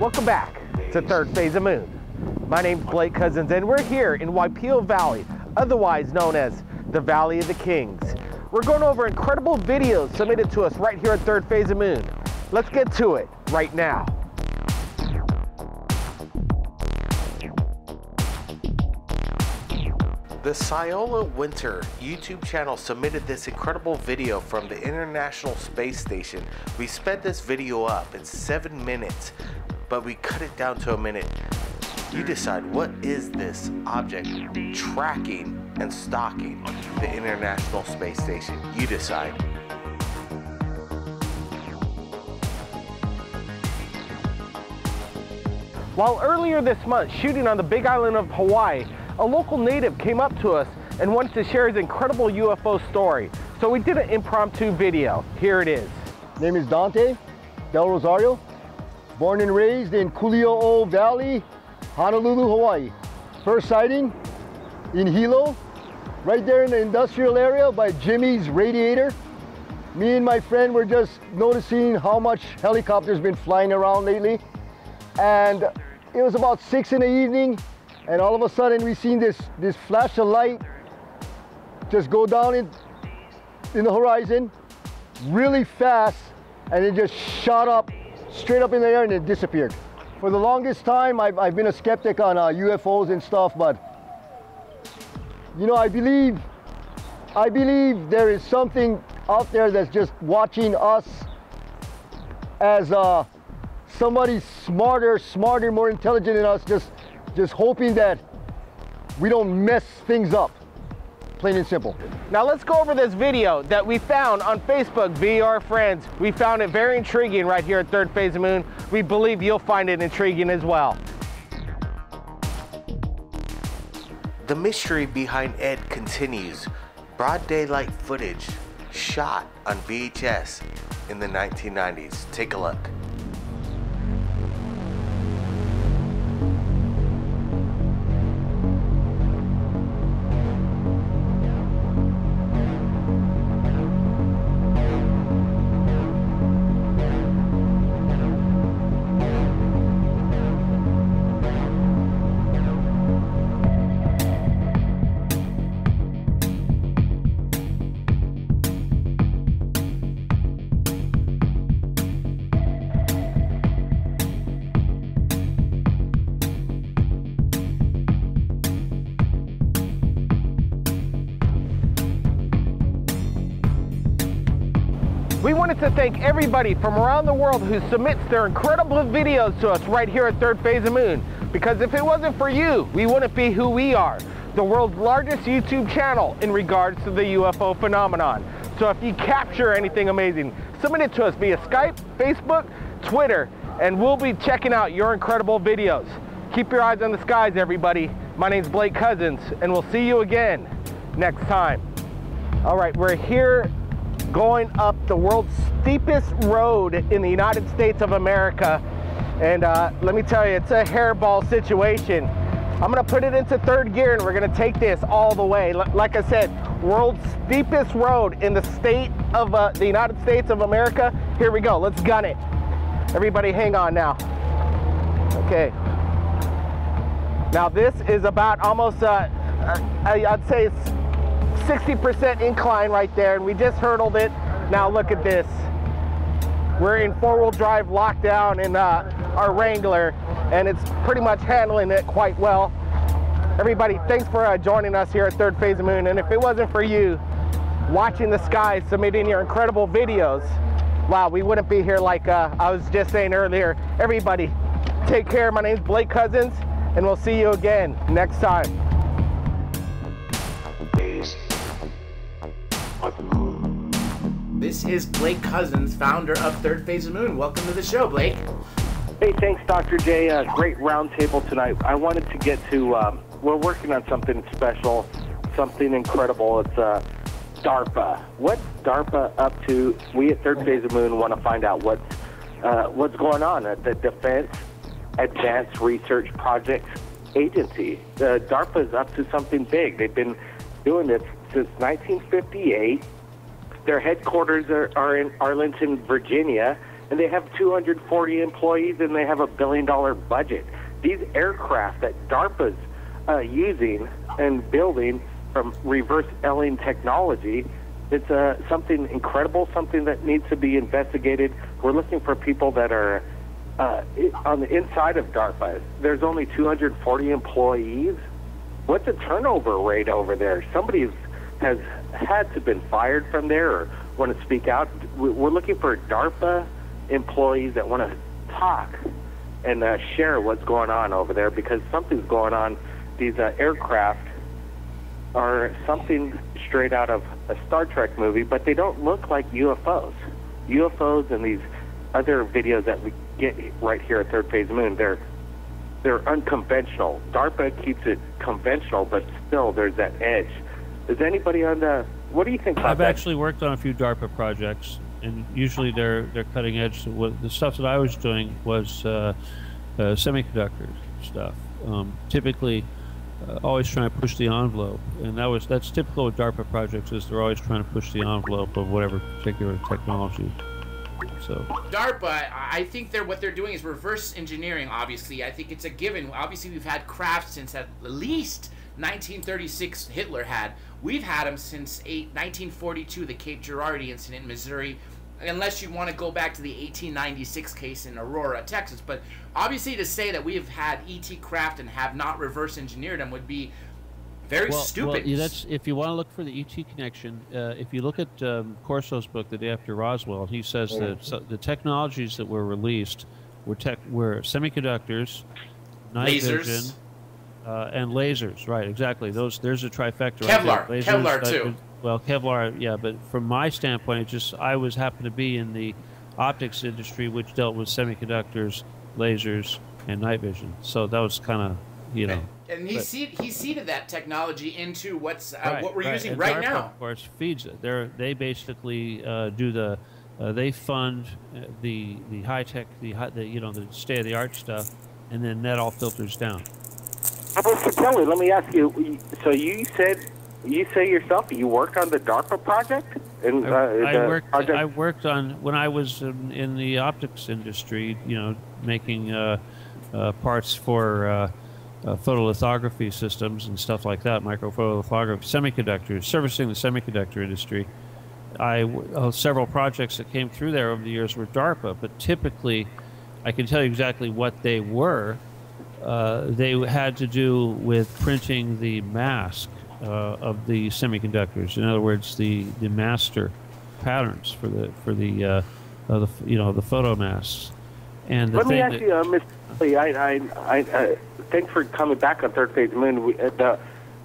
Welcome back to Third Phase of Moon. My name's Blake Cousins, and we're here in Waipio Valley, otherwise known as the Valley of the Kings. We're going over incredible videos submitted to us right here at Third Phase of Moon. Let's get to it right now. The Ciola Winter YouTube channel submitted this incredible video from the International Space Station. We sped this video up, it's 7 minutes, but we cut it down to a minute. You decide, what is this object tracking and stalking the International Space Station? You decide. While earlier this month shooting on the Big Island of Hawaii, a local native came up to us and wanted to share his incredible UFO story. So we did an impromptu video. Here it is. Name is Dante Del Rosario, born and raised in Kuli'o'o Valley, Honolulu, Hawaii. First sighting in Hilo, right there in the industrial area by Jimmy's Radiator. Me and my friend were just noticing how much helicopters been flying around lately. And it was about 6 in the evening, and all of a sudden we seen this flash of light just go down in the horizon really fast, and it just shot up straight up in the air and it disappeared. For the longest time I've been a skeptic on UFOs and stuff, but you know, I believe there is something out there that's just watching us as somebody smarter, more intelligent than us, just hoping that we don't mess things up, plain and simple. Now let's go over this video that we found on Facebook via our friends. We found it very intriguing right here at Third Phase of Moon. We believe you'll find it intriguing as well. The mystery behind Ed continues. Broad daylight footage shot on VHS in the 1990s. Take a look. We wanted to thank everybody from around the world who submits their incredible videos to us right here at Third Phase of Moon. Because if it wasn't for you, we wouldn't be who we are, the world's largest YouTube channel in regards to the UFO phenomenon. So if you capture anything amazing, submit it to us via Skype, Facebook, Twitter, and we'll be checking out your incredible videos. Keep your eyes on the skies, everybody. My name's Blake Cousins, and we'll see you again next time. All right, we're here going up the world's steepest road in the United States of America, and let me tell you, it's a hairball situation. I'm gonna put it into third gear and we're gonna take this all the way. Like I said, world's steepest road in the state of the United States of America. Here we go, let's gun it. Everybody hang on now. Okay. Now this is about almost, I'd say it's 60% incline right there, and we just hurdled it. Now look at this. We're in four-wheel drive lockdown in our Wrangler, and it's pretty much handling it quite well. Everybody, thanks for joining us here at Third Phase of Moon, and if it wasn't for you watching the skies, submitting your incredible videos, wow, we wouldn't be here like I was just saying earlier. Everybody, take care. My name's Blake Cousins, and we'll see you again next time. This is Blake Cousins, founder of Third Phase of Moon. Welcome to the show, Blake. Hey, thanks, Dr. J. Great roundtable tonight. I wanted to get to, we're working on something special, something incredible. It's DARPA. What's DARPA up to? We at Third Phase of Moon want to find out what's going on at the Defense Advanced Research Projects Agency. DARPA is up to something big. They've been doing this since 1958. Their headquarters are in Arlington, Virginia, and they have 240 employees, and they have a $1 billion budget. These aircraft that DARPA's using and building from reverse alien technology, it's something incredible, something that needs to be investigated. We're looking for people that are on the inside of DARPA. There's only 240 employees. What's the turnover rate over there? Somebody has had to been fired from there or want to speak out. We're looking for DARPA employees that want to talk and share what's going on over there, because something's going on. These aircraft are something straight out of a Star Trek movie, but they don't look like UFOs. UFOs and these other videos that we get right here at Third Phase Moon, they're unconventional. DARPA keeps it conventional, but still there's that edge. Is anybody on the... What do you think about that? I've actually worked on a few DARPA projects, and usually they're cutting edge. The stuff that I was doing was semiconductor stuff. Typically, always trying to push the envelope, and that's typical with DARPA projects. Is they're always trying to push the envelope of whatever particular technology. So DARPA, I think what they're doing is reverse engineering. Obviously, I think it's a given. Obviously, we've had craft since at least 1936. Hitler had. We've had them since 1942, the Cape Girardeau incident in Missouri. Unless you want to go back to the 1896 case in Aurora, Texas. But obviously, to say that we have had ET craft and have not reverse engineered them would be very stupid. Well, that's, if you want to look for the ET connection, if you look at Corso's book, The Day After Roswell, he says that the technologies that were released were semiconductors, night vision, and lasers. Right, exactly. There's a trifecta. Kevlar, right? Kevlar too. Well, Kevlar, yeah, but from my standpoint, I happened to be in the optics industry, which dealt with semiconductors, lasers, and night vision. So that was kind of, And he seeded that technology into what we're using and right DARPA, now. of course, feeds it. They basically do they fund the high tech, the state of the art stuff, and then that all filters down. Mr. Kelly, let me ask you. So you say yourself you worked on the DARPA project? I worked on, when I was in the optics industry, making parts for photolithography systems and stuff like that, microphotolithography, semiconductors, servicing the semiconductor industry. Several projects that came through there over the years were DARPA, but typically, I can tell you exactly what they were. They had to do with printing the mask of the semiconductors. In other words, the master patterns for the photo masks. And let me ask you, Mr. Lee, thanks for coming back on Third Phase Moon.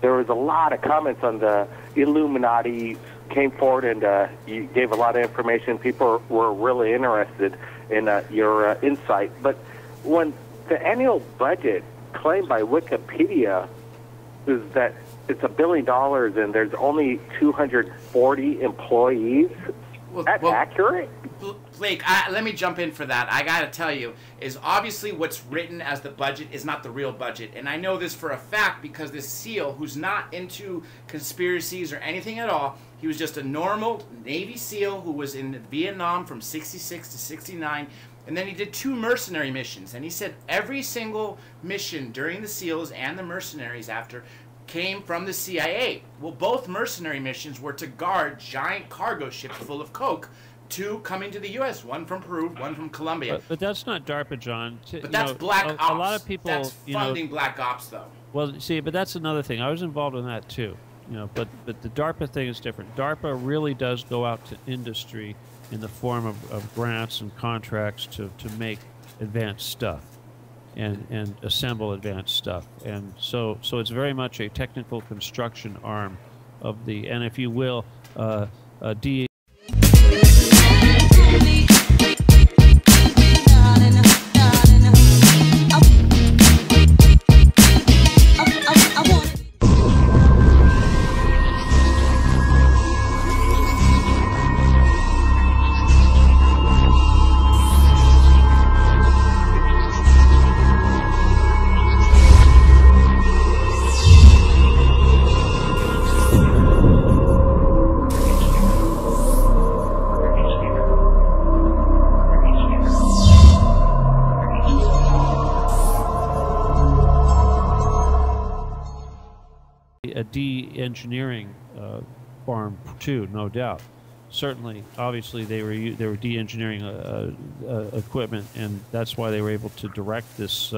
There was a lot of comments on the Illuminati came forward, and you gave a lot of information. People were really interested in your insight. But when the annual budget claimed by Wikipedia is that it's $1 billion and there's only 240 employees, that's accurate? Blake, let me jump in for that. I got to tell you, is obviously what's written as the budget is not the real budget. And I know this for a fact because this SEAL, who's not into conspiracies or anything at all, he was just a normal Navy SEAL who was in Vietnam from 66 to 69. And then he did 2 mercenary missions. And he said every single mission during the SEALs and the mercenaries after came from the CIA. Well, both mercenary missions were to guard giant cargo ships full of coke, 2 coming to the U.S., 1 from Peru, 1 from Colombia. But that's not DARPA, John. But that's Black Ops. A lot of people... That's funding Black Ops, though. Well, see, but that's another thing. I was involved in that, too. But the DARPA thing is different. DARPA really does go out to industry in the form of grants and contracts to make advanced stuff and assemble advanced stuff. And so it's very much a technical construction arm of the, and if you will, DE. de-engineering farm too, no doubt. Certainly, obviously, they were de-engineering equipment, and that's why they were able to direct this.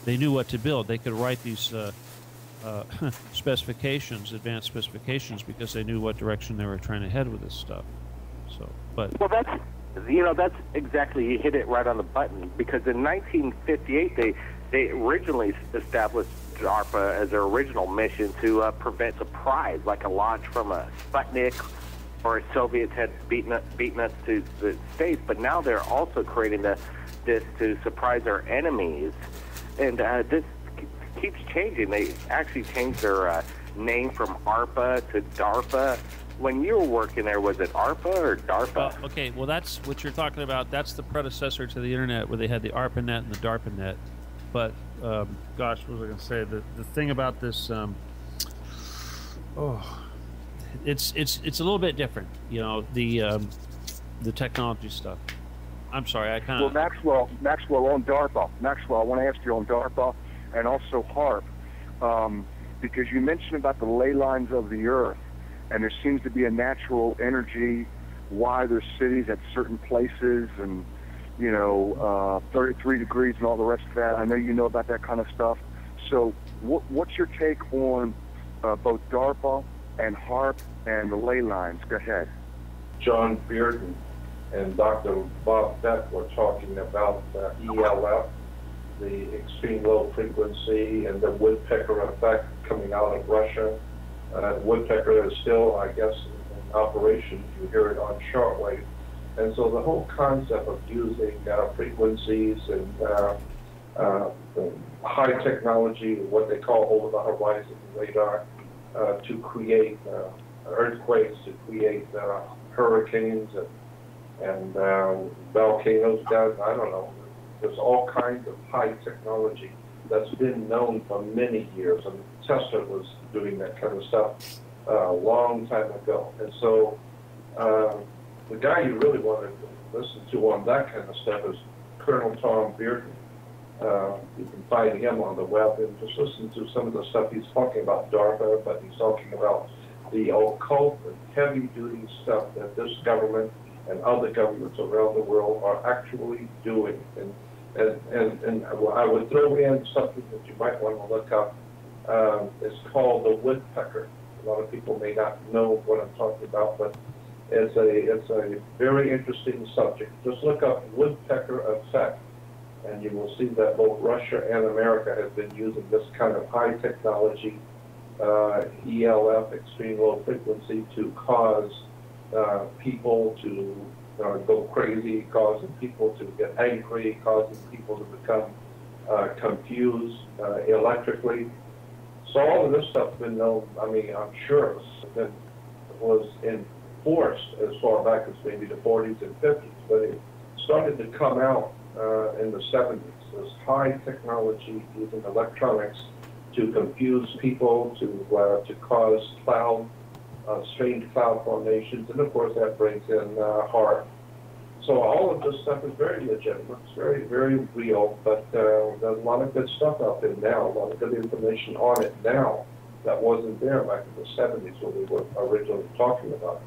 They knew what to build. They could write these specifications, advanced specifications, because they knew what direction they were trying to head with this stuff. So, but well, that's exactly, you hit it right on the button, because in 1958 they originally established DARPA as their original mission to prevent surprise, like a launch from a Sputnik, or Soviets had beaten us to the States, but now they're also creating this to surprise our enemies, and this keeps changing. They actually changed their name from ARPA to DARPA. When you were working there, was it ARPA or DARPA? Okay, well, that's what you're talking about. That's the predecessor to the internet, where they had the ARPANET and the DARPANET. But gosh, what was I going to say? The thing about this, it's a little bit different, you know, the technology stuff. I'm sorry, I kind of... Well, Maxwell on DARPA. Maxwell, I want to ask you on DARPA and also HARP, because you mentioned about the ley lines of the Earth, and there seems to be a natural energy why there's cities at certain places, and 33 degrees and all the rest of that. I know you know about that kind of stuff. So what's your take on both DARPA and HARP and the ley lines? Go ahead. John Bearden and Dr. Bob Beck were talking about ELF, the extreme low frequency, and the woodpecker effect coming out of Russia. Woodpecker is still, I guess, in operation. You hear it on shortwave. And so the whole concept of using frequencies and high technology, what they call over-the-horizon radar, to create earthquakes, to create hurricanes and volcanoes down, I don't know. There's all kinds of high technology that's been known for many years. I mean, Tesla was doing that kind of stuff a long time ago. And so the guy you really want to listen to on that kind of stuff is Colonel Tom Bearden. You can find him on the web and just listen to some of the stuff he's talking about DARPA, but he's talking about the occult and heavy-duty stuff that this government and other governments around the world are actually doing. And I would throw in something that you might want to look up. It's called the woodpecker. A lot of people may not know what I'm talking about, but it's a very interesting subject. Just look up woodpecker effect, and you will see that both Russia and America have been using this kind of high technology, ELF, extreme low frequency, to cause people to go crazy, causing people to get angry, causing people to become confused electrically. So all of this stuff's been known. I mean, I'm sure it was enforced as far back as maybe the 40s and 50s, but it started to come out in the 70s. This high technology using electronics to confuse people, to cause strange cloud formations, and of course that brings in HARP. So all of this stuff is very legitimate. It's very, very real, but there's a lot of good stuff out there now, a lot of good information on it now that wasn't there back in the 70s when we were originally talking about it.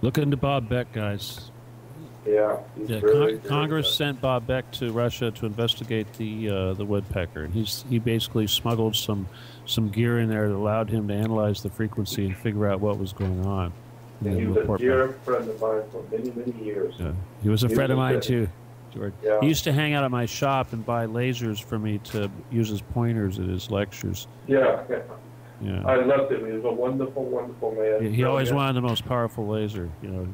Look into Bob Beck, guys. Yeah. Congress sent Bob Beck to Russia to investigate the woodpecker, and he basically smuggled some gear in there that allowed him to analyze the frequency and figure out what was going on. And he was a dear friend of mine for many, many years. Yeah. He was a friend of mine too, George. Yeah. He used to hang out at my shop and buy lasers for me to use as pointers at his lectures. Yeah. Yeah. I loved him. He was a wonderful, wonderful man. He always wanted the most powerful laser.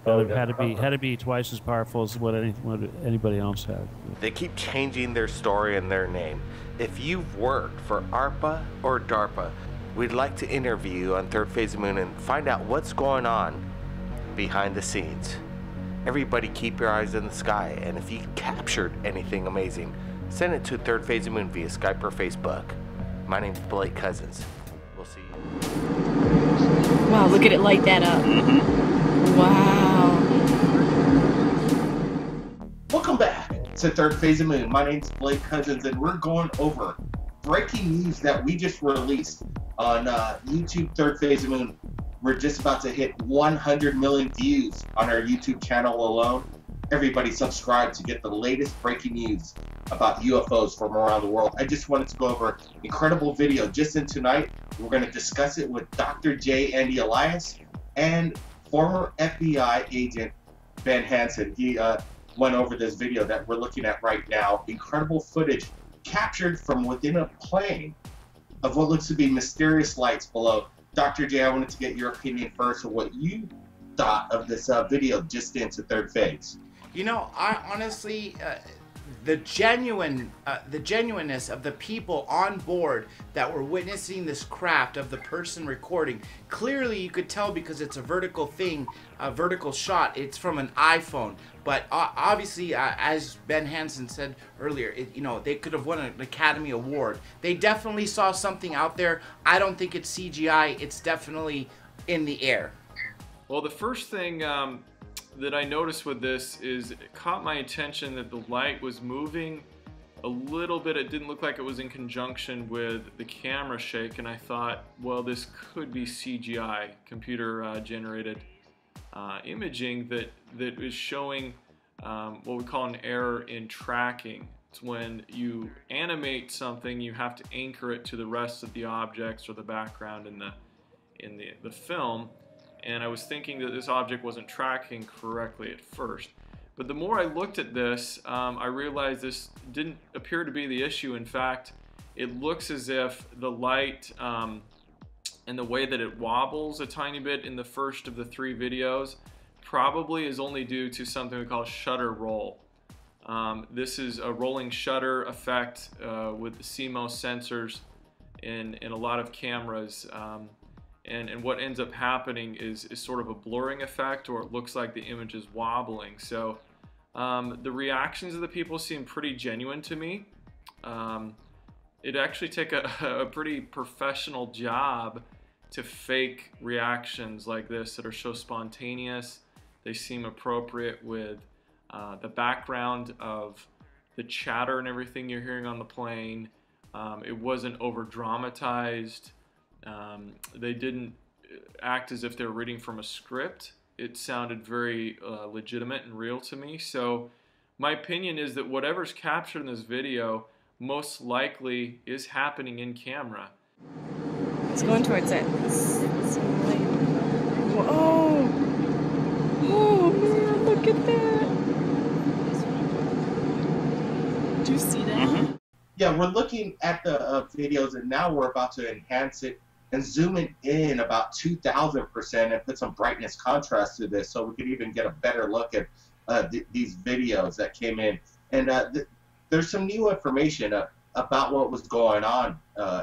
Had to be twice as powerful as what anybody else had. They keep changing their story and their name. If you've worked for ARPA or DARPA, we'd like to interview you on Third Phase of the Moon and find out what's going on behind the scenes. Everybody keep your eyes in the sky, and if you captured anything amazing, send it to Third Phase of the Moon via Skype or Facebook. My name's Blake Cousins. We'll see you. Wow, look at it light that up. Mm-hmm. Wow. Welcome back to Third Phase of the Moon. My name's Blake Cousins, and we're going over breaking news that we just released on YouTube Third Phase of the Moon We're just about to hit 100 million views on our YouTube channel alone. Everybody subscribe to get the latest breaking news about UFOs from around the world. I just wanted to go over an incredible video just in tonight. We're going to discuss it with Dr. J. Andy Elias and former FBI agent Ben Hansen. He went over this video that we're looking at right now. Incredible footage captured from within a plane of what looks to be mysterious lights below. Dr. J, I wanted to get your opinion first of what you thought of this video just into third phase. You know, I honestly, the genuineness of the people on board that were witnessing this craft, of the person recording, clearly you could tell because it's a vertical thing, a vertical shot. It's from an iPhone, but obviously, as Ben Hansen said earlier, you know, they could have won an Academy Award. They definitely saw something out there. I don't think it's CGI. It's definitely in the air. Well, the first thing that I noticed with this is it caught my attention that the light was moving a little bit. It didn't look like it was in conjunction with the camera shake, and I thought, well, this could be CGI, computer generated imaging that is showing what we call an error in tracking. It's when you animate something, you have to anchor it to the rest of the objects or the background in the film. And I was thinking that this object wasn't tracking correctly at first. But the more I looked at this, I realized this didn't appear to be the issue. In fact, it looks as if the light and the way that it wobbles a tiny bit in the first of the 3 videos probably is only due to something we call shutter roll. This is a rolling shutter effect with the CMOS sensors in a lot of cameras. And what ends up happening is sort of a blurring effect, or it looks like the image is wobbling. So the reactions of the people seem pretty genuine to me. It actually take a pretty professional job to fake reactions like this that are so spontaneous. They seem appropriate with the background of the chatter and everything you're hearing on the plane. It wasn't over dramatized. They didn't act as if they were reading from a script. It sounded very legitimate and real to me. So my opinion is that whatever's captured in this video most likely is happening in camera. It's going towards it. Whoa! Oh man, look at that! Do you see that? Mm-hmm. Yeah, we're looking at the videos, and now we're about to enhance it and zoom it in about 2,000% and put some brightness contrast to this, so we could even get a better look at these videos that came in. And there's some new information about what was going on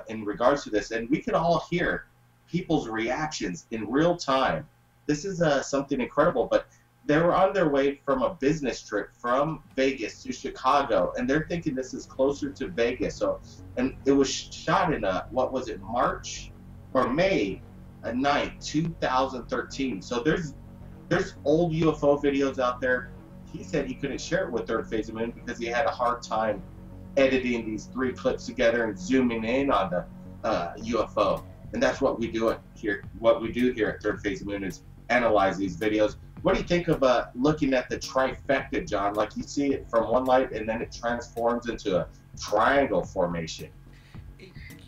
in regards to this, and we can all hear people's reactions in real time. This is something incredible, but they were on their way from a business trip from Vegas to Chicago, and they're thinking this is closer to Vegas. So, and it was shot in what was it, March or May 9th, 2013. So there's old UFO videos out there. He said he couldn't share it with Third Phase of Moon because he had a hard time editing these 3 clips together and zooming in on the UFO. And that's what we do here. What we do here at Third Phase of Moon is analyze these videos. What do you think of looking at the trifecta, John? Like, you see it from one light and then it transforms into a triangle formation.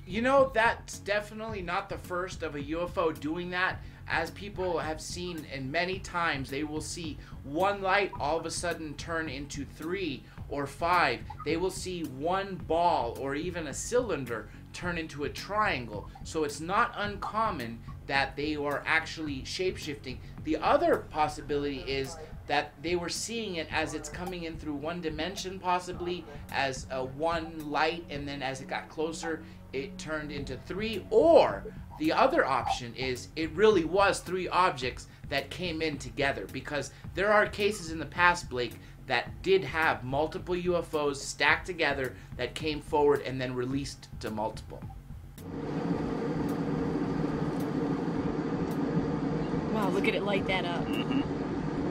You know, that's definitely not the first of a UFO doing that. As people have seen, and many times they will see one light all of a sudden turn into 3 or 5. They will see one ball or even a cylinder turn into a triangle. So it's not uncommon that they are actually shape-shifting. The other possibility is that they were seeing it as it's coming in through one dimension, possibly as one light, and then as it got closer it turned into 3. Or the other option is it really was 3 objects that came in together, because there are cases in the past, Blake, that did have multiple UFOs stacked together that came forward and then released to multiple. Wow, look at it light that up.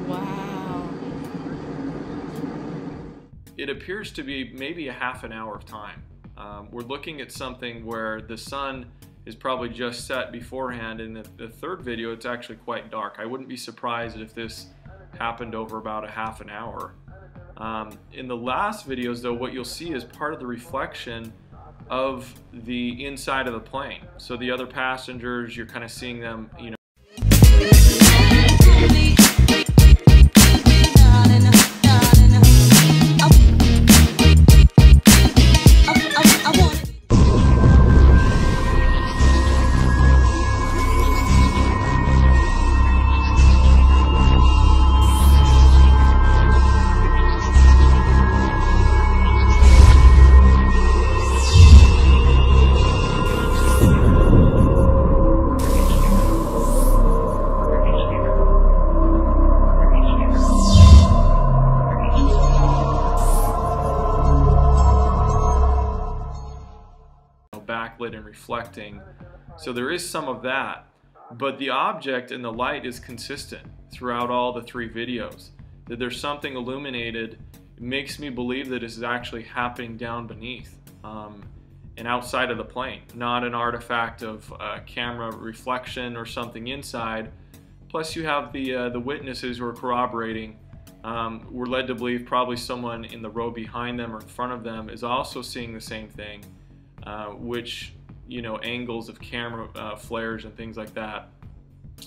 Wow. It appears to be maybe a half an hour of time. We're looking at something where the sun is probably just set beforehand. In the third video, it's actually quite dark. I wouldn't be surprised if this happened over about a half an hour. In the last videos though, what you'll see is part of the reflection of the inside of the plane. So the other passengers, you're kind of seeing them, you know. Backlit and reflecting, so there is some of that, but the object and the light is consistent throughout all the three videos. That there's something illuminated. It makes me believe that this is actually happening down beneath and outside of the plane, not an artifact of camera reflection or something inside. Plus you have the witnesses who are corroborating. We're led to believe probably someone in the row behind them or in front of them is also seeing the same thing. Which, you know, angles of camera flares and things like that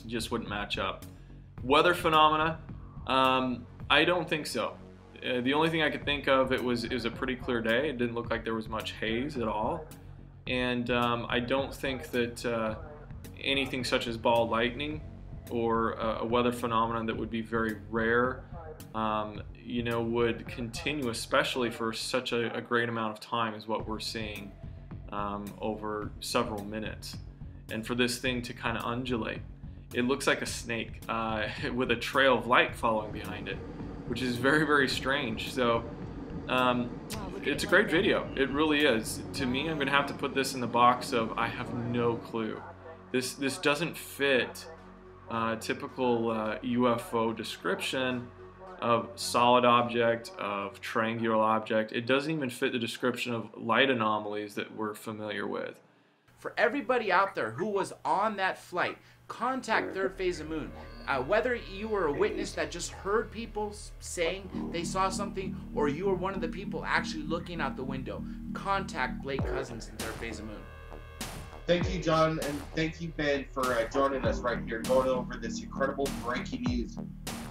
just wouldn't match up. Weather phenomena, I don't think so. The only thing I could think of, it was a pretty clear day. It didn't look like there was much haze at all. And I don't think that anything such as ball lightning or a weather phenomenon that would be very rare, you know, would continue, especially for such a great amount of time as what we're seeing. Over several minutes, and for this thing to kind of undulate, it looks like a snake with a trail of light following behind it, which is very, very strange. So it's a great video. It really is. To me, I'm gonna have to put this in the box of I have no clue. This doesn't fit typical UFO description of solid object, of triangular object. It doesn't even fit the description of light anomalies that we're familiar with. For everybody out there who was on that flight, contact Third Phase of Moon. Whether you were a witness that just heard people saying they saw something, or you were one of the people actually looking out the window, contact Blake Cousins in Third Phase of Moon. Thank you, John, and thank you, Ben, for joining us right here, going over this incredible breaking news.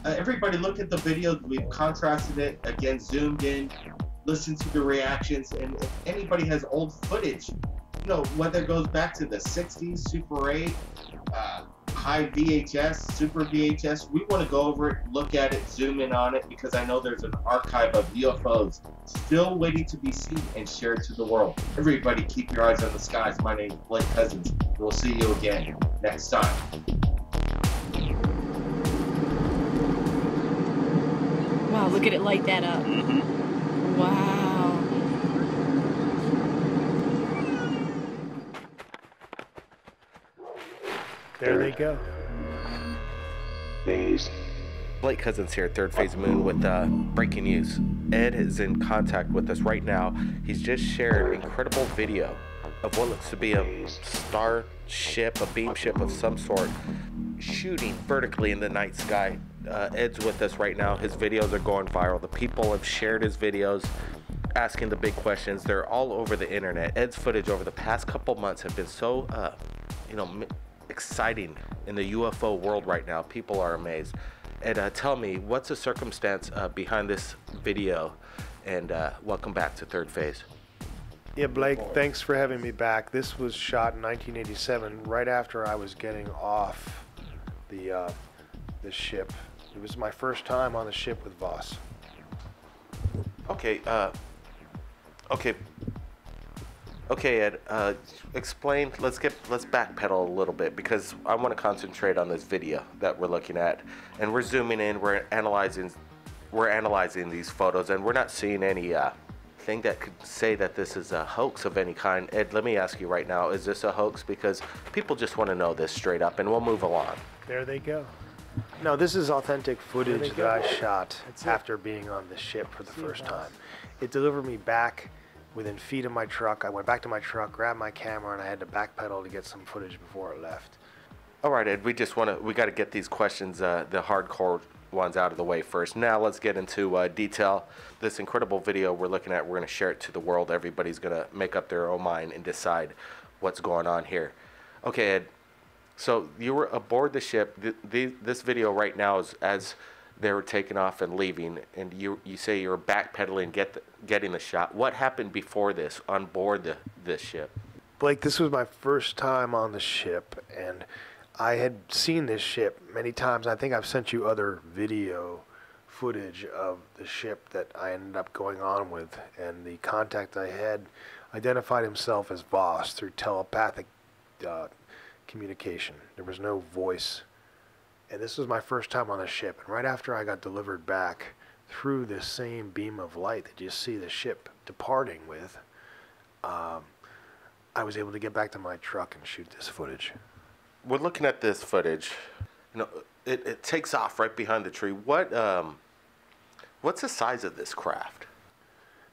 Everybody look at the videos. We've contrasted it, again, zoomed in, listened to the reactions, and if anybody has old footage, you know, whether it goes back to the 60s, Super 8, high VHS, Super VHS, we want to go over it, look at it, zoom in on it, because I know there's an archive of UFOs still waiting to be seen and shared to the world. Everybody keep your eyes on the skies. My name is Blake Cousins. We'll see you again next time. Wow, look at it light that up. Mm-hmm. Wow. There they go. Blake Cousins here at Third Phase Moon with breaking news. Ed is in contact with us right now. He's just shared incredible video of what looks to be a star ship, a beam ship of some sort, shooting vertically in the night sky. Ed's with us right now. His videos are going viral. The people have shared his videos, asking the big questions. They're all over the internet. Ed's footage over the past couple months have been so, you know, exciting in the UFO world right now. People are amazed. Ed, tell me, what's the circumstance behind this video? And welcome back to Third Phase. Yeah, Blake, thanks for having me back. This was shot in 1987, right after I was getting off the ship. It was my first time on the ship with Voss. Okay, okay, Ed, explain, let's backpedal a little bit, because I want to concentrate on this video that we're looking at, and we're zooming in, we're analyzing these photos, and we're not seeing any thing that could say that this is a hoax of any kind. Ed, let me ask you right now, is this a hoax? Because people just want to know this straight up, and we'll move along. There they go. No, this is authentic footage that I shot after being on the ship for the first time. It delivered me back within feet of my truck. I went back to my truck, grabbed my camera, and I had to backpedal to get some footage before it left. All right, Ed, we got to get these questions, the hardcore ones, out of the way first. Now let's get into detail. This incredible video we're looking at, we're going to share it to the world. Everybody's going to make up their own mind and decide what's going on here. Okay, Ed, so you were aboard the ship. This video right now is as they were taking off and leaving, and you say you were backpedaling, getting the shot. What happened before this on board this ship? Blake, this was my first time on the ship, and I had seen this ship many times. I think I've sent you other video footage of the ship that I ended up going on with, and the contact I had identified himself as Voss through telepathic communication. There was no voice. And this was my first time on the ship. And right after I got delivered back through this same beam of light that you see the ship departing with, I was able to get back to my truck and shoot this footage. We're looking at this footage. You know, it takes off right behind the tree. What's the size of this craft?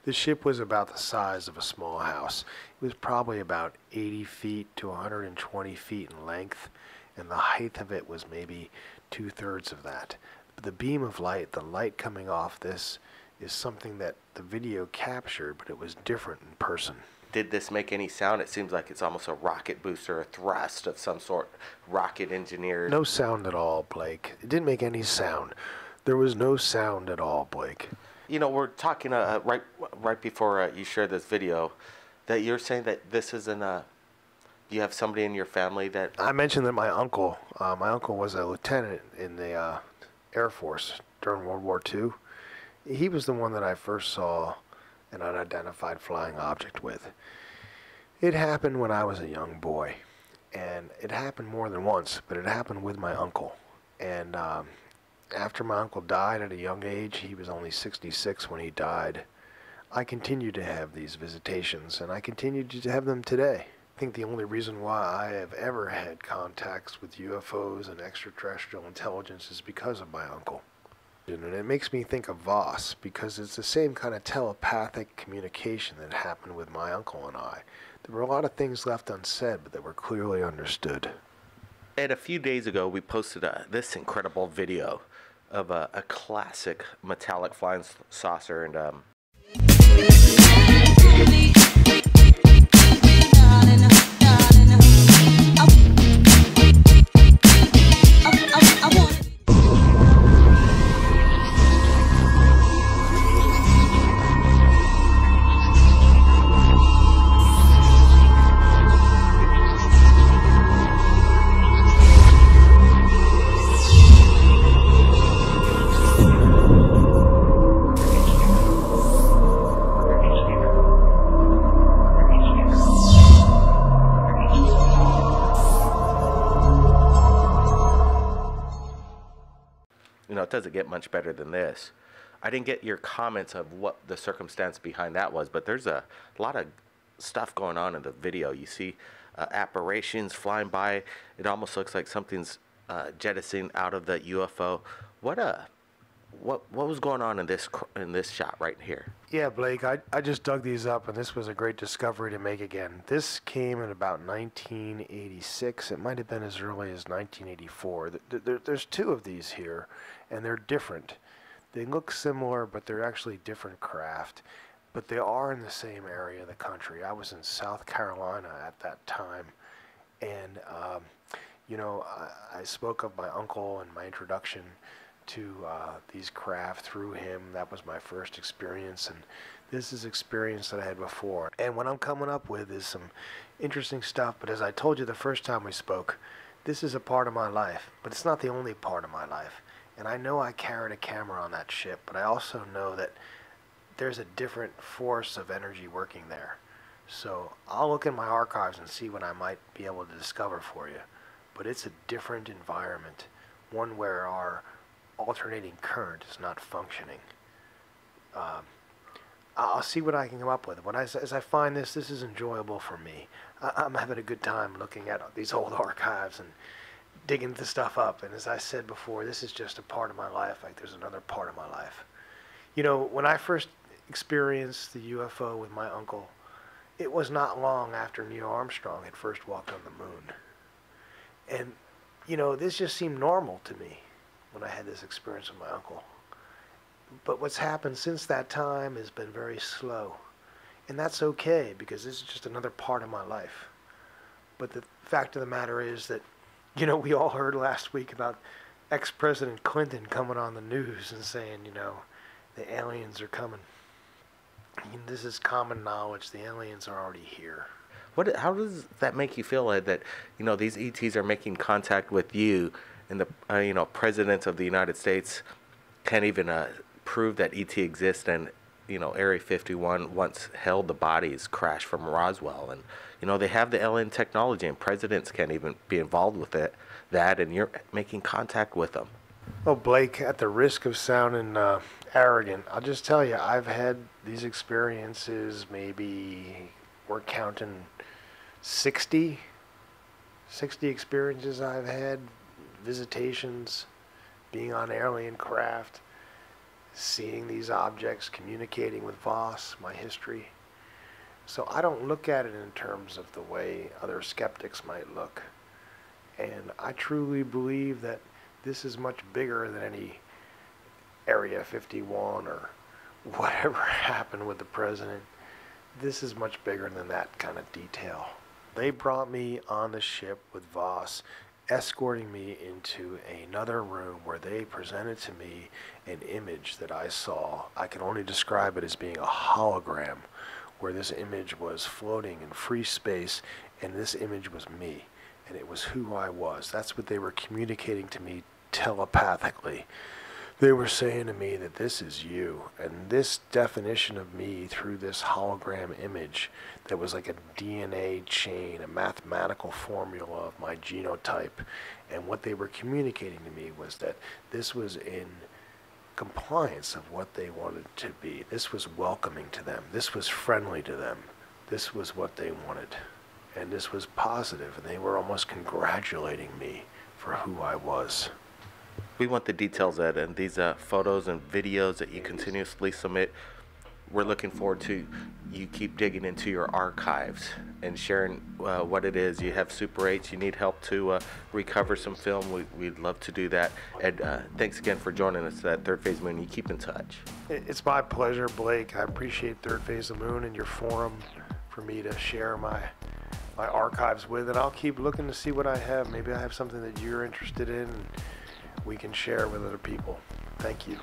This ship was about the size of a small house. It was probably about 80 feet to 120 feet in length, and the height of it was maybe 2/3 of that. But the beam of light, the light coming off this, is something that the video captured, but it was different in person. Did this make any sound? It seems like it's almost a rocket booster, a thrust of some sort, rocket engineered. No sound at all, Blake. It didn't make any sound. There was no sound at all, Blake. You know, we're talking right before you shared this video, that you're saying that this isn't you have somebody in your family that... I mentioned that my uncle was a lieutenant in the Air Force during World War II. He was the one that I first saw an unidentified flying object with. It happened when I was a young boy, and it happened more than once, but it happened with my uncle. And after my uncle died at a young age, he was only 66 when he died, I continued to have these visitations, and I continue to have them today. I think the only reason why I have ever had contacts with UFOs and extraterrestrial intelligence is because of my uncle. And it makes me think of Voss, because it's the same kind of telepathic communication that happened with my uncle and I. There were a lot of things left unsaid, but that were clearly understood. Ed, a few days ago, we posted this incredible video of a classic metallic flying saucer, and you know, it doesn't get much better than this. I didn't get your comments of what the circumstance behind that was, but there's a lot of stuff going on in the video. You see apparitions flying by. It almost looks like something's jettisoning out of the UFO. What was going on in this shot right here? Yeah, Blake, I just dug these up, and this was a great discovery to make again. This came in about 1986. It might have been as early as 1984. There's two of these here, and they're different. They look similar, but they're actually different craft. But they are in the same area of the country. I was in South Carolina at that time, and you know, I spoke of my uncle and my introduction to these craft through him. That was my first experience, and this is experience that I had before. And what I'm coming up with is some interesting stuff, but as I told you the first time we spoke, this is a part of my life, but it's not the only part of my life. And I know I carried a camera on that ship, but I also know that there's a different force of energy working there. So I'll look in my archives and see what I might be able to discover for you. But it's a different environment, one where our alternating current is not functioning. I'll see what I can come up with. As I find this is enjoyable for me. I'm having a good time looking at these old archives and digging the stuff up. And as I said before, this is just a part of my life, like there's another part of my life. You know, when I first experienced the UFO with my uncle, it was not long after Neil Armstrong had first walked on the moon. And, you know, this just seemed normal to me when I had this experience with my uncle. But what's happened since that time has been very slow. And that's okay, because this is just another part of my life. But the fact of the matter is that, you know, we all heard last week about ex-President Clinton coming on the news and saying, you know, the aliens are coming. I mean, this is common knowledge. The aliens are already here. How does that make you feel, Ed, that, you know, these ETs are making contact with you, and the you know, presidents of the United States can't even prove that ET exists, and, you know, Area 51 once held the bodies crashed from Roswell, and, you know, they have the alien technology, and presidents can't even be involved with and you're making contact with them. Oh, Blake, at the risk of sounding arrogant, I'll just tell you, I've had these experiences, maybe we're counting 60 experiences I've had, visitations, being on alien craft, seeing these objects, communicating with Voss, my history. So I don't look at it in terms of the way other skeptics might look. And I truly believe that this is much bigger than any Area 51 or whatever happened with the president. This is much bigger than that kind of detail. They brought me on the ship with Voss, escorting me into another room where they presented to me an image that I saw. I can only describe it as being a hologram, where this image was floating in free space, and this image was me, and it was who I was. That's what they were communicating to me telepathically. They were saying to me that this is you, and this definition of me through this hologram image that was like a DNA chain, a mathematical formula of my genotype, and what they were communicating to me was that this was in compliance of what they wanted to be. This was welcoming to them. This was friendly to them. This was what they wanted, and this was positive, and they were almost congratulating me for who I was. We want the details, Ed, and these photos and videos that you continuously submit. We're looking forward to you keep digging into your archives and sharing what it is. You have Super 8s. You need help to recover some film. We'd love to do that. Ed, thanks again for joining us at Third Phase Moon. You keep in touch. It's my pleasure, Blake. I appreciate Third Phase of Moon and your forum for me to share my archives with, and I'll keep looking to see what I have. Maybe I have something that you're interested in, and we can share with other people. Thank you.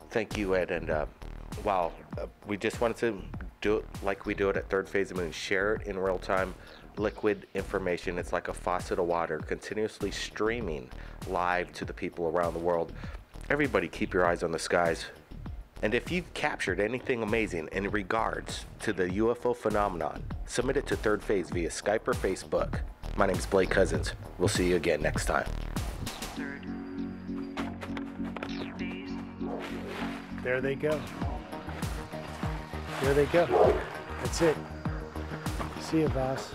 Thank you, Ed. And wow, we just wanted to do it like we do it at Third Phase of Moon. Share it in real time, liquid information. It's like a faucet of water, continuously streaming live to the people around the world. Everybody keep your eyes on the skies. And if you've captured anything amazing in regards to the UFO phenomenon, submit it to Third Phase via Skype or Facebook. My name's Blake Cousins. We'll see you again next time. There they go. There they go. That's it. See you, Voss.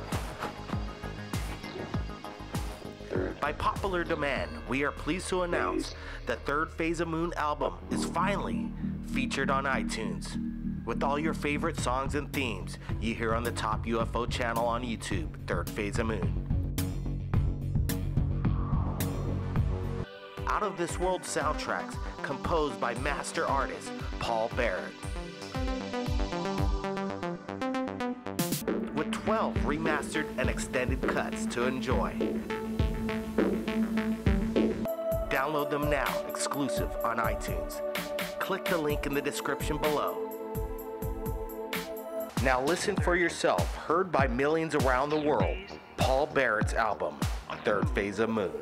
By popular demand, we are pleased to announce that Third Phase of Moon album is finally featured on iTunes. With all your favorite songs and themes you hear on the top UFO channel on YouTube, Third Phase of Moon. Out of This World soundtracks composed by master artist Paul Barrett. With 12 remastered and extended cuts to enjoy. Download them now, exclusive on iTunes. Click the link in the description below. Now listen for yourself, heard by millions around the world, Paul Barrett's album, Third Phase of Moon.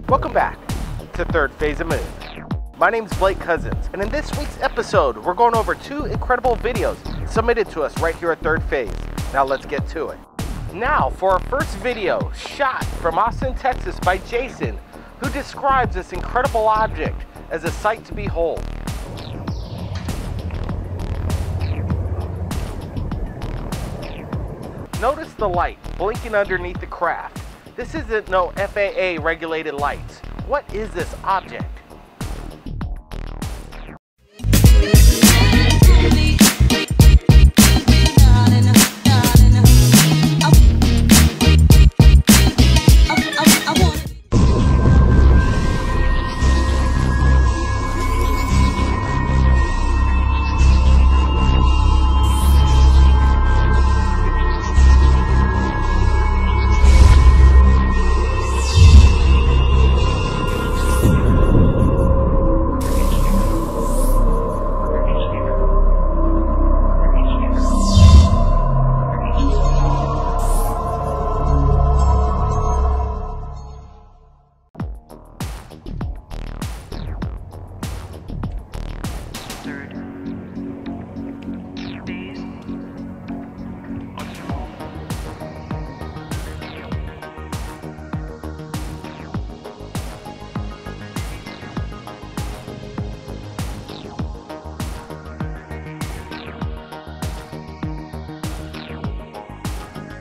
Welcome back to Third Phase of Moon. My name's Blake Cousins, and in this week's episode, we're going over 2 incredible videos submitted to us right here at Third Phase. Now let's get to it. Now for our first video, shot from Austin, Texas by Jason, who describes this incredible object as a sight to behold. Notice the light blinking underneath the craft. This isn't no FAA regulated lights. What is this object?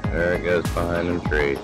There it goes behind them trees.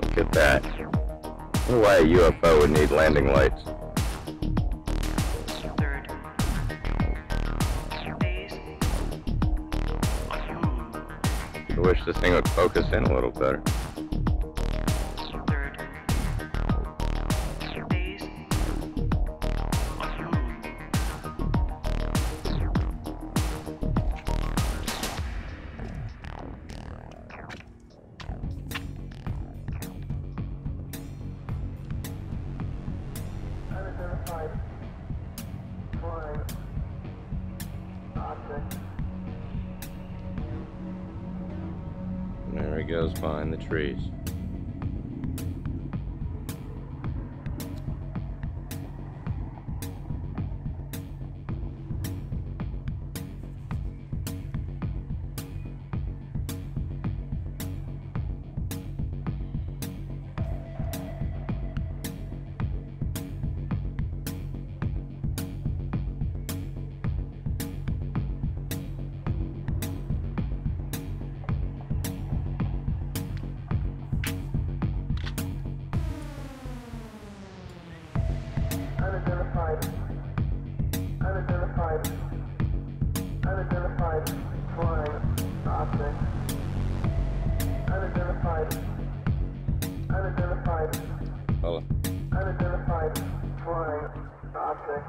Look at that. Why a UFO would need landing lights. I wish this thing would focus in a little better. There he goes behind the trees. Hello. Unidentified flying object.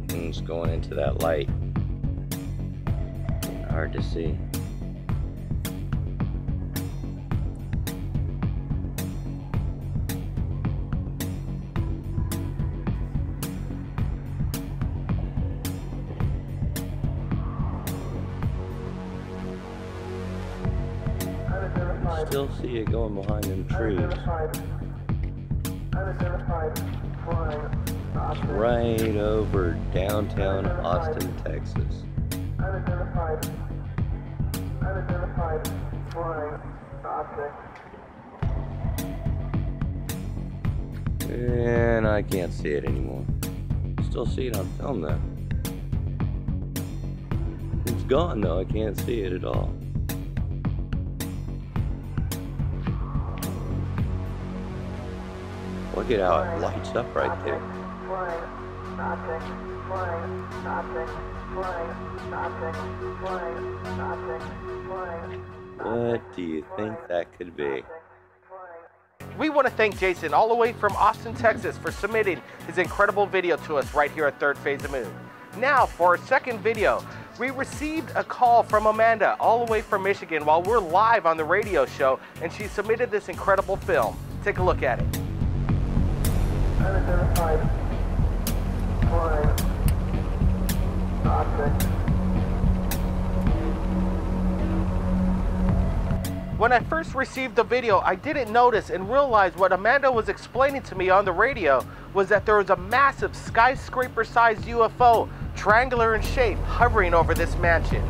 It's going into that light. Hard to see. Still see it going behind them trees. It's right over downtown Austin, Texas. Unidentified flying object. And I can't see it anymore. Still see it on film though. It's gone though, I can't see it at all. Look at how it lights up right there. What do you think that could be? We want to thank Jason all the way from Austin, Texas for submitting his incredible video to us right here at Third Phase of Moon. Now for our second video, we received a call from Amanda all the way from Michigan while we're live on the radio show, and she submitted this incredible film. Take a look at it. Unidentified flying object. When I first received the video, I didn't notice and realize what Amanda was explaining to me on the radio was that there was a massive skyscraper-sized UFO, triangular in shape, hovering over this mansion.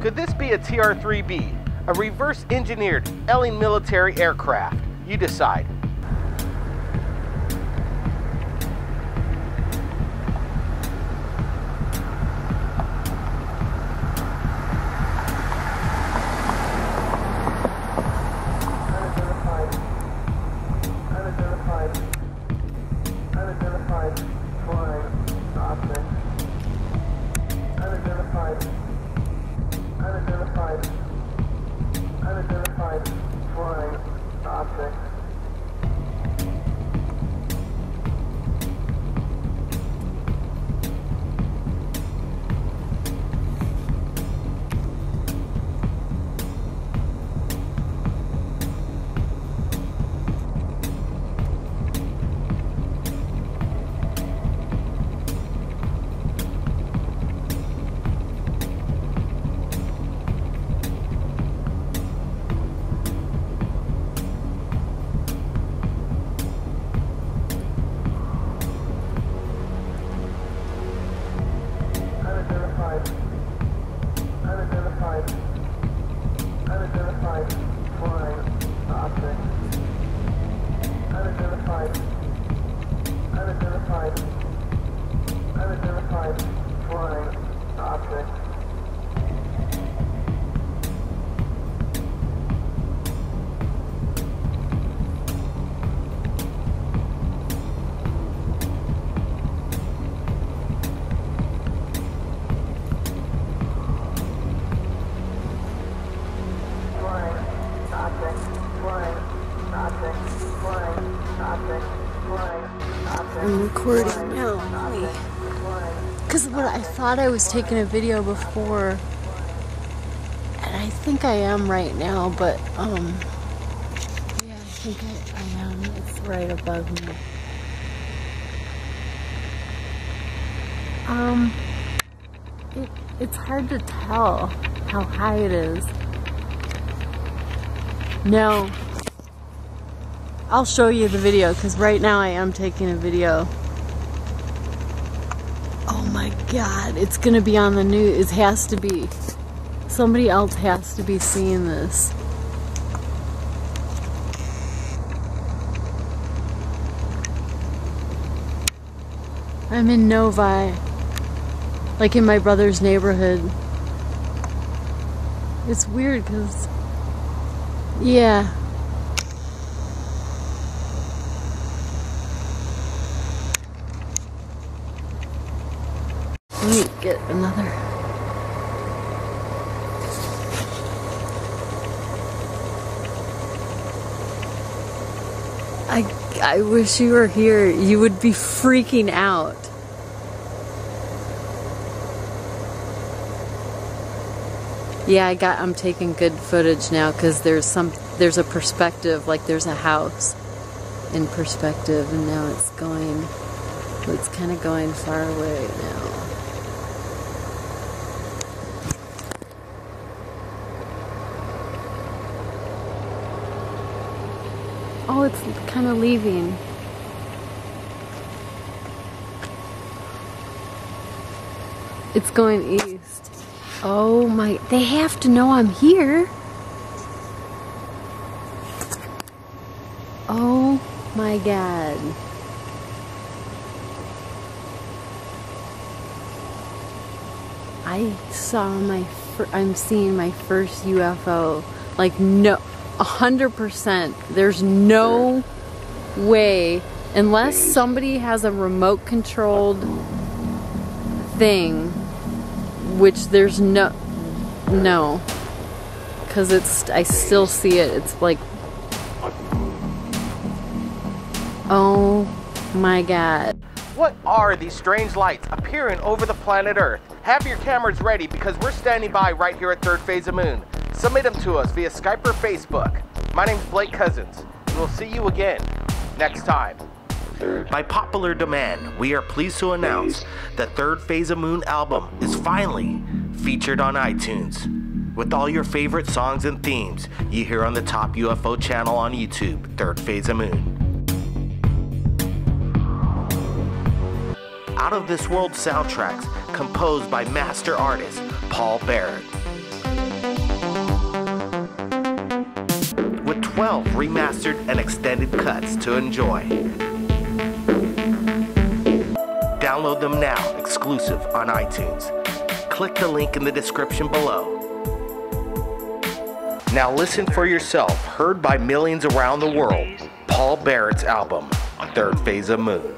Could this be a TR-3B, a reverse-engineered alien military aircraft? You decide. Unidentified flying object. Unidentified flying object. Unidentified flying object. Unidentified flying object. I'm recording now, because what I thought I was taking a video before, and I think I am right now, but yeah, I think I am. It's right above me. It's hard to tell how high it is. No. I'll show you the video, because right now I am taking a video. Oh my god, it's gonna be on the news. It has to be. Somebody else has to be seeing this. I'm in Novi, like in my brother's neighborhood. It's weird because, yeah. Let me get another. I wish you were here. You would be freaking out. Yeah, I'm taking good footage now because there's a perspective, like there's a house in perspective, and now it's kind of going far away now. Oh, it's kind of leaving. It's going east. Oh my, they have to know I'm here. my God. I'm seeing my first UFO. Like, no, 100%. There's no way, unless somebody has a remote controlled thing, which there's no, because I still see it. It's like, oh my God. What are these strange lights appearing over the planet Earth? Have your cameras ready because we're standing by right here at Third Phase of Moon. Submit them to us via Skype or Facebook. My name's Blake Cousins, and we'll see you again next time. By popular demand, we are pleased to announce the Third Phase of Moon album is finally featured on iTunes. With all your favorite songs and themes you hear on the top UFO channel on YouTube, Third Phase of Moon. Out of This World soundtracks composed by master artist Paul Barrett. With 12 remastered and extended cuts to enjoy. Download them now, exclusive on iTunes. Click the link in the description below. Now listen for yourself, heard by millions around the world, Paul Barrett's album, Third Phase of Moon.